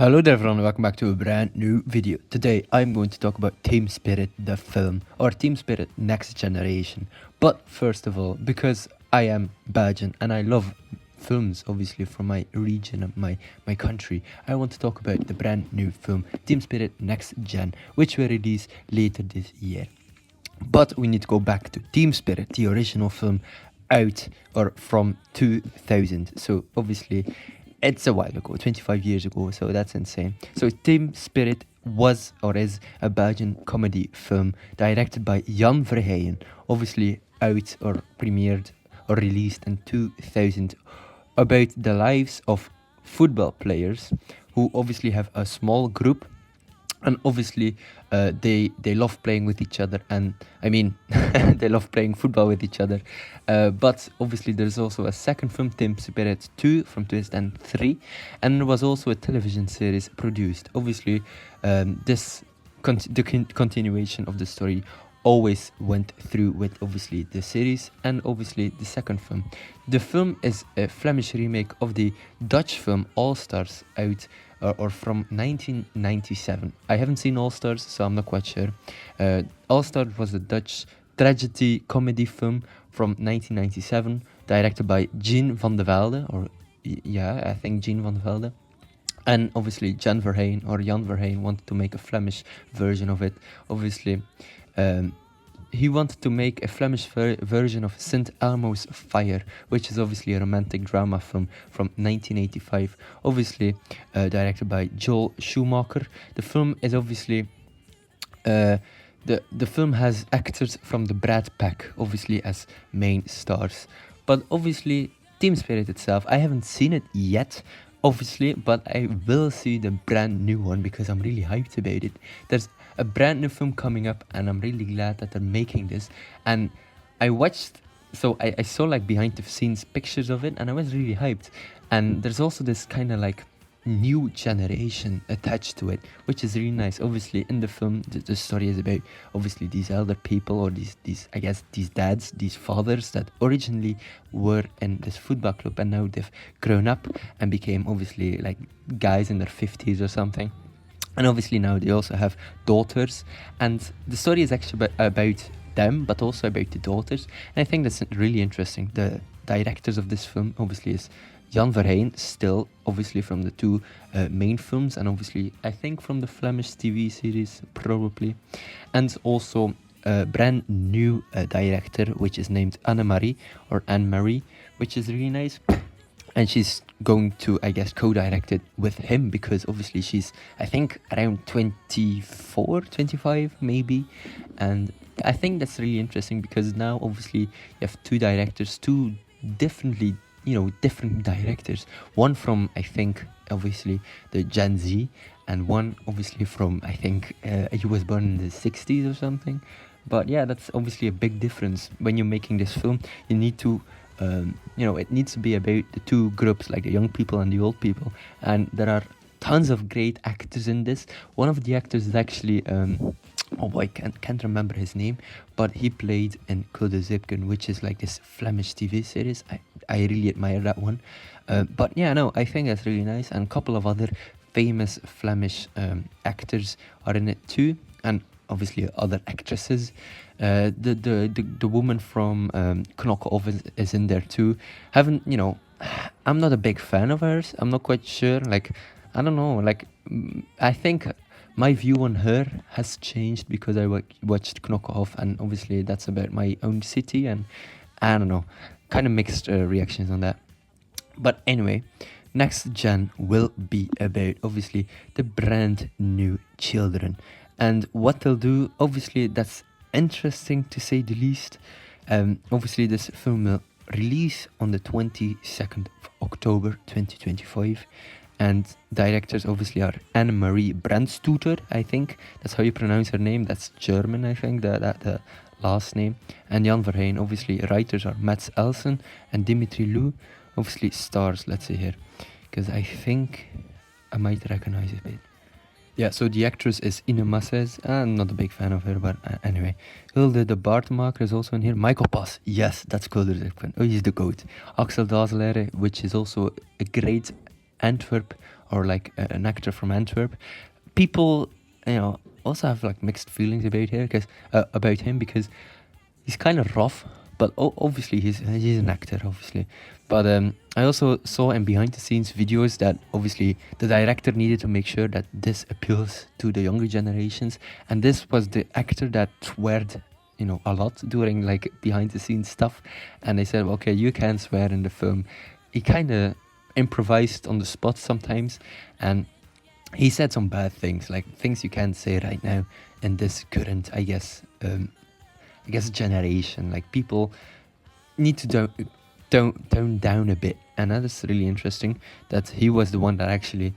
Hello there everyone, welcome back to a brand new video. Today I'm going to talk about Team Spirit the film, or Team Spirit Next Generation. But first of all, because I am Belgian and I love films obviously from my region and my country, I want to talk about the brand new film Team Spirit Next Gen, which will release later this year. But we need to go back to Team Spirit, the original film out or from 2000. So obviously it's a while ago, 25 years ago, so that's insane. So Team Spirit was or is a Belgian comedy film directed by Jan Verheyen, obviously out or premiered or released in 2000, about the lives of football players who obviously have a small group, and obviously they love playing with each other, and I mean they love playing football with each other, but obviously there's also a second film, Team Spirit 2 from 2003, and there was also a television series produced. Obviously the continuation of the story always went through with obviously the series and obviously the second film. The film is a Flemish remake of the Dutch film All Stars out or from 1997. I haven't seen All Stars, so I'm not quite sure. All Stars was a Dutch tragedy comedy film from 1997, directed by Jean van de Velde, or yeah, I think Jean van de Velde. And obviously Jan Verheyen wanted to make a Flemish version of it. Obviously, he wanted to make a Flemish version of St. Elmo's Fire, which is obviously a romantic drama film from 1985, obviously directed by Joel Schumacher. The film is obviously the film has actors from the Brad Pack obviously as main stars, but obviously Team Spirit itself, I haven't seen it yet obviously, but I will see the brand new one because I'm really hyped about it. There's a brand new film coming up and I'm really glad that they're making this. And I saw like behind the scenes pictures of it and I was really hyped. And there's also this kind of like new generation attached to it, which is really nice. Obviously in the film the story is about obviously these elder people, or these I guess these dads, these fathers that originally were in this football club and now they've grown up and became obviously like guys in their 50s or something. And obviously now they also have daughters, and the story is actually about them but also about the daughters, and I think that's really interesting. The directors of this film obviously is Jan Verheyen, still obviously from the two main films, and obviously I think from the Flemish TV series probably, and also a brand new director which is named Anne-Marie, which is really nice. And she's going to, I guess, co-direct it with him because obviously she's, I think, around 24, 25 maybe. And I think that's really interesting because now obviously you have two directors, two different directors. One from, I think, obviously the Gen Z, and one obviously from, I think, he was born in the 60s or something. But yeah, that's obviously a big difference. When you're making this film, you need to it needs to be about the two groups, like the young people and the old people, and there are tons of great actors in this. One of the actors is actually I can't remember his name, but he played in Code Zipken, which is like this Flemish TV series. I really admire that one. But yeah, no, I think that's really nice, and a couple of other famous Flemish actors are in it too, and obviously other actresses. The woman from Knock Off is in there too. I'm not a big fan of hers. I'm not quite sure. Like, I don't know. Like, I think my view on her has changed because I watched Knock Off, and obviously that's about my own city, and I don't know, kind of mixed reactions on that. But anyway, Next Gen will be about obviously the brand new children and what they'll do. Obviously that's interesting to say the least. Obviously this film will release on the 22nd of October 2025, and directors obviously are Anne-Marie Brandstuter, I think that's how you pronounce her name. That's German, I think, the last name. And Jan Verheyen. Obviously writers are Mats Elsen and Dimitri Lou. Obviously stars, let's see here, because I think I might recognize it a bit. Yeah, so the actress is Ine Masses. I'm not a big fan of her, but anyway. Hilde de Baartemaker is also in here. Michael Pas, yes, that's Kulderzipken. Oh, he's the goat. Axel Dazelere, which is also a great Antwerp or like an actor from Antwerp. People, also have like mixed feelings about him because he's kind of rough, but obviously he's an actor, obviously. But I also saw in behind the scenes videos that obviously the director needed to make sure that this appeals to the younger generations, and this was the actor that sweared, a lot during like behind the scenes stuff, and they said, okay, you can swear in the film. He kind of improvised on the spot sometimes, and he said some bad things, like things you can't say right now in this current, I guess generation. Like people need to tone down a bit, and that is really interesting. That he was the one that actually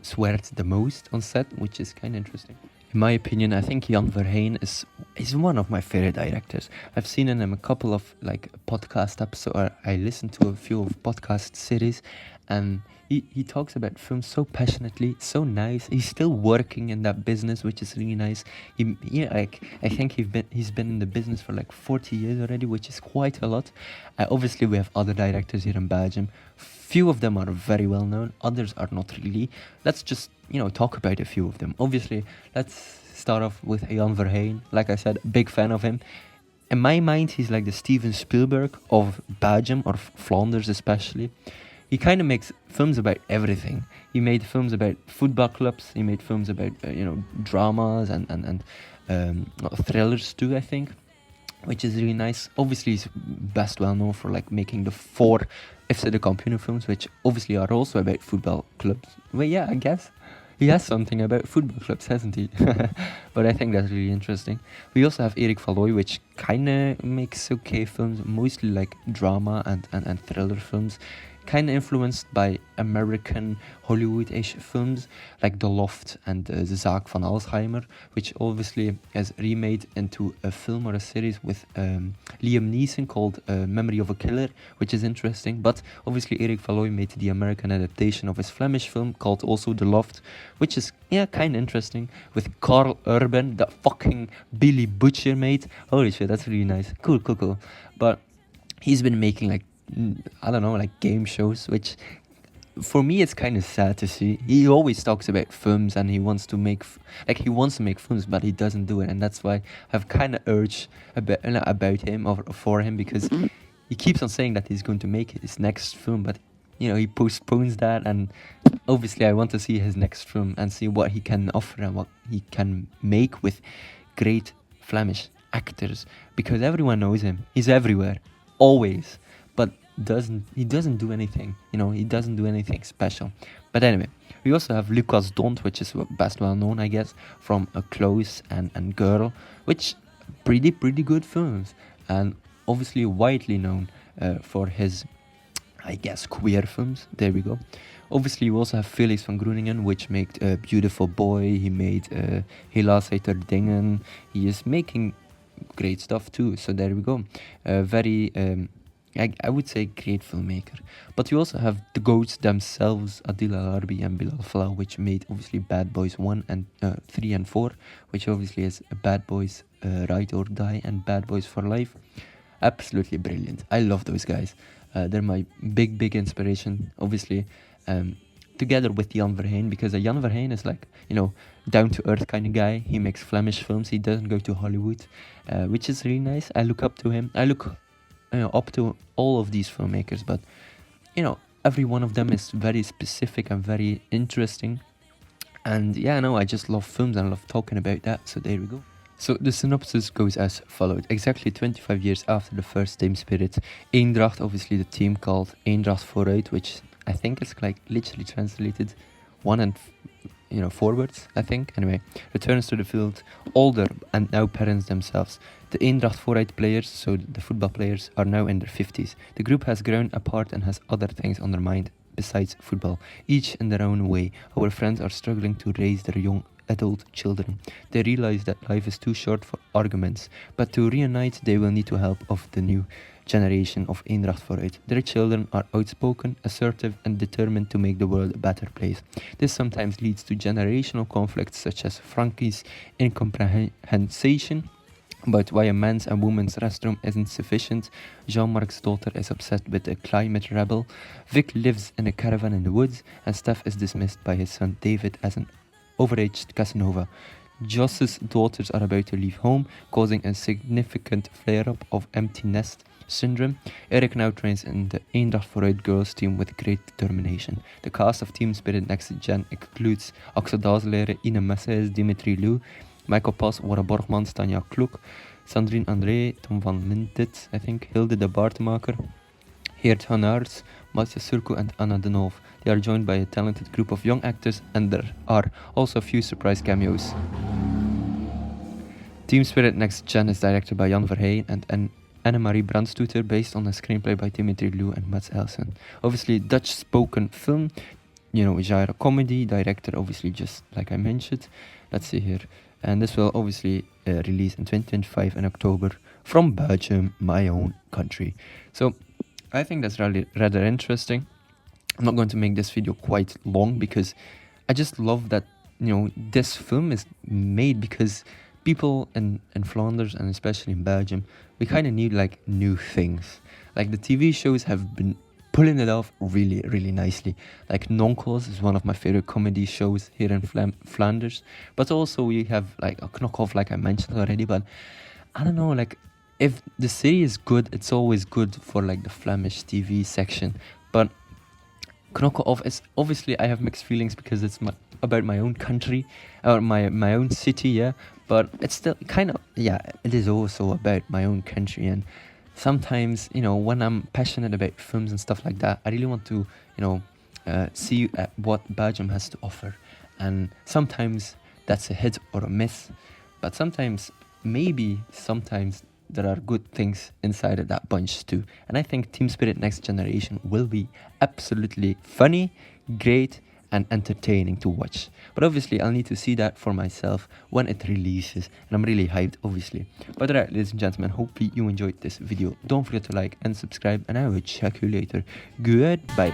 swear the most on set, which is kind of interesting. In my opinion, I think Jan Verheyen is one of my favorite directors. I've seen in him a couple of like podcast episodes, or I listened to a few of podcast series, and he talks about films so passionately, so nice. He's still working in that business, which is really nice. I think he's been in the business for like 40 years already, which is quite a lot. Obviously, we have other directors here in Belgium. Few of them are very well known, others are not really. Let's just talk about a few of them. Obviously, let's start off with Jan Verheyen. Like I said, big fan of him. In my mind, he's like the Steven Spielberg of Belgium, or Flanders especially. He kind of makes films about everything. He made films about football clubs. He made films about dramas and thrillers too, I think, which is really nice. Obviously, he's best well known for like making the 4 FC de Kampioenen films, which obviously are also about football clubs. Well, yeah, I guess he has something about football clubs, hasn't he? But I think that's really interesting. We also have Erik Valoy, which kind of makes okay films, mostly like drama and thriller films. Kind of influenced by American Hollywood-ish films like The Loft and The Zaak van Alzheimer, which obviously is remade into a film or a series with Liam Neeson called Memory of a Killer, which is interesting. But obviously Erik Valoy made the American adaptation of his Flemish film called also The Loft, which is kind of interesting, with Carl Urban, that fucking Billy Butcher mate. Holy shit, that's really nice. Cool. But he's been making like, I don't know, like game shows, which for me it's kind of sad to see. He always talks about films and he wants to make films, but he doesn't do it, and that's why I've kind of urged about him or for him, because he keeps on saying that he's going to make his next film, but he postpones that, and obviously I want to see his next film and see what he can offer and what he can make with great Flemish actors, because everyone knows him. He's everywhere, always. But he doesn't do anything, he doesn't do anything special. But anyway, we also have Lucas Dont, which is best well known, I guess, from A Close and Girl, which pretty good films, and obviously widely known for his, I guess, queer films. There we go. Obviously, we also have Felix van Groeningen, which made Beautiful Boy. He made Helaas heet Dingen. He is making great stuff too, so there we go. Very I would say great filmmaker. But you also have the GOATs themselves, Adil Al Arbi and Bilal Fallah, which made obviously Bad Boys 1 and 3 and 4, which obviously is Bad Boys Ride or Die and Bad Boys for Life. Absolutely brilliant. I love those guys. They're my big inspiration, obviously, together with Jan Verheyen, because Jan Verheyen is like, down to earth kind of guy. He makes Flemish films. He doesn't go to Hollywood, which is really nice. I look up to him. I look up to all of these filmmakers, but every one of them is very specific and very interesting, and I just love films and I love talking about that, so there we go. So the synopsis goes as followed. Exactly 25 years after the first Team Spirit, Eendracht, obviously the team called Eendracht Vooruit, which I think is like literally translated one and forwards, I think. Anyway, returns to the field, older and now parents themselves. The Eendracht Vooruit players, so the football players, are now in their 50s. The group has grown apart and has other things on their mind besides football, each in their own way. Our friends are struggling to raise their young adult children. They realize that life is too short for arguments, but to reunite they will need the help of the new generation of Eendracht Vooruit. Their children are outspoken, assertive and determined to make the world a better place. This sometimes leads to generational conflicts such as Frankie's incomprehension about why a man's and woman's restroom isn't sufficient. Jean-Marc's daughter is upset with a climate rebel. Vic lives in a caravan in the woods, and Steph is dismissed by his son David as an overaged Casanova. Joss's daughters are about to leave home, causing a significant flare-up of empty nest syndrome. Eric now trains in the Eendracht Vooruit girls team with great determination. The cast of Team Spirit Next Gen includes Axel Dazelere, Ine Messias, Dimitri Lou, Michael Pas, Wara Borgmans, Tanja Kloek, Sandrine André, Tom van Mintet, I think, Hilde de Baartemaker, Geert Hanaerts, Matja Surko and Anna de Noof. They are joined by a talented group of young actors, and there are also a few surprise cameos. Team Spirit Next Gen is directed by Jan Verheyen and Annemarie Brandstoeter, based on a screenplay by Dimitri Lou and Mats Elsen. Obviously, Dutch spoken film, genre comedy, director obviously just like I mentioned. Let's see here. And this will obviously release in 2025 in October from Belgium, my own country. So I think that's really rather interesting. I'm not going to make this video quite long because I just love that, this film is made because people in Flanders and especially in Belgium, we kind of need like new things. Like the TV shows have been pulling it off really, really nicely. Like Nonkels is one of my favorite comedy shows here in Flanders. But also we have like a Knockoff, like I mentioned already. But I don't know, like if the series is good, it's always good for like the Flemish TV section. But Knockoff is obviously, I have mixed feelings because it's about my own country or my own city, yeah. But it's still kind of, it is also about my own country. And sometimes, when I'm passionate about films and stuff like that, I really want to, see what Belgium has to offer. And sometimes that's a hit or a miss. But sometimes there are good things inside of that bunch too. And I think Team Spirit Next Generation will be absolutely funny, great, and entertaining to watch. But obviously I'll need to see that for myself when it releases, and I'm really hyped obviously. But alright, ladies and gentlemen, hopefully you enjoyed this video. Don't forget to like and subscribe, and I will check you later. Goodbye.